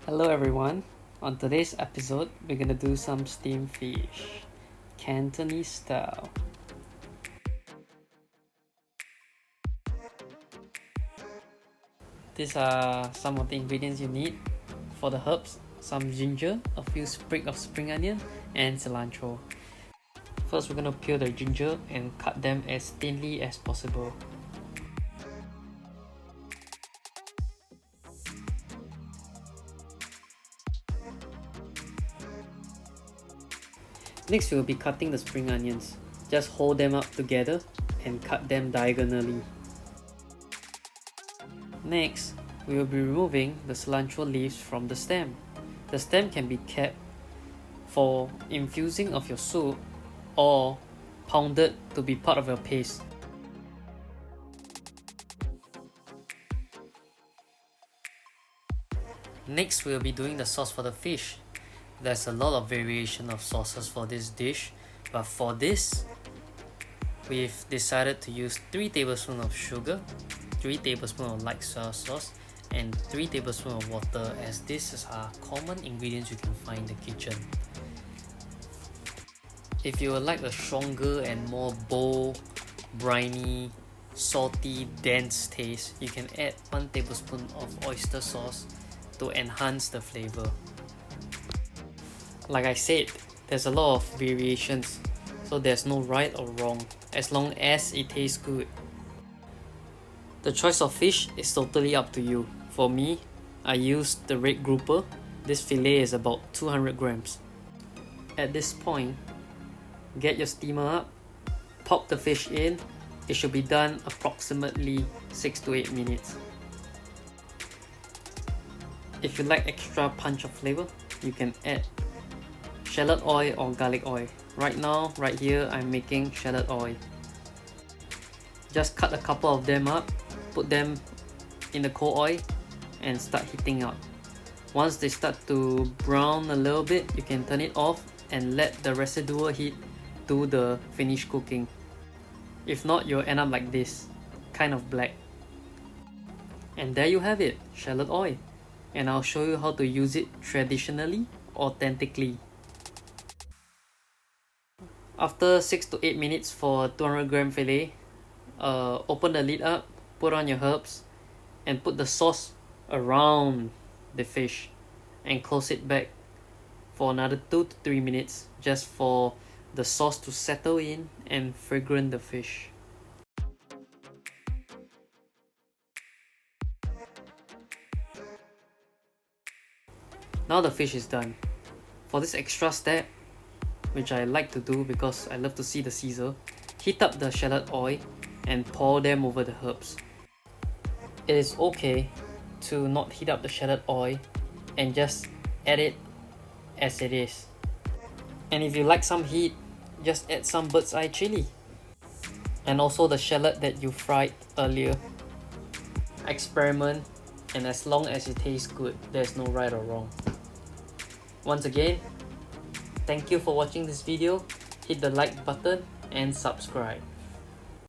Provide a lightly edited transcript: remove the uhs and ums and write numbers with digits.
Hello everyone, on today's episode we're gonna do some steamed fish, Cantonese style. These are some of the ingredients you need. For the herbs, some ginger, a few sprigs of spring onion, and cilantro. First we're gonna peel the ginger and cut them as thinly as possible. Next we will be cutting the spring onions. Just hold them up together and cut them diagonally. Next, we will be removing the cilantro leaves from the stem. The stem can be kept for infusing of your soup or pounded to be part of your paste. Next, we will be doing the sauce for the fish. There's a lot of variation of sauces for this dish, but for this, we've decided to use 3 tablespoons of sugar, 3 tablespoons of light soy sauce, and 3 tablespoons of water, as these are common ingredients you can find in the kitchen. If you would like a stronger and more bold, briny, salty, dense taste, you can add 1 tablespoon of oyster sauce to enhance the flavor. Like I said, there's a lot of variations, so there's no right or wrong, as long as it tastes good. The choice of fish is totally up to you. For me, I used the red grouper. This fillet is about 200 grams. At this point, get your steamer up, pop the fish in. It should be done approximately 6 to 8 minutes. If you like extra punch of flavor, you can add shallot oil or garlic oil. Right now, right here, I'm making shallot oil. Just cut a couple of them up, put them in the cold oil and start heating up. Once they start to brown a little bit, you can turn it off and let the residual heat do the finished cooking. If not, you'll end up like this, kind of black. And there you have it, shallot oil. And I'll show you how to use it traditionally, authentically. After 6 to 8 minutes for 200 gram fillet, open the lid up, put on your herbs, and put the sauce around the fish and close it back for another 2 to 3 minutes just for the sauce to settle in and fragrant the fish. Now the fish is done. For this extra step, which I like to do because I love to see the sizzle, heat up the shallot oil and pour them over the herbs. It is okay to not heat up the shallot oil and just add it as it is. And if you like some heat, just add some bird's eye chili and also the shallot that you fried earlier. Experiment, and as long as it tastes good, there's no right or wrong. Once again, thank you for watching this video. Hit the like button and subscribe.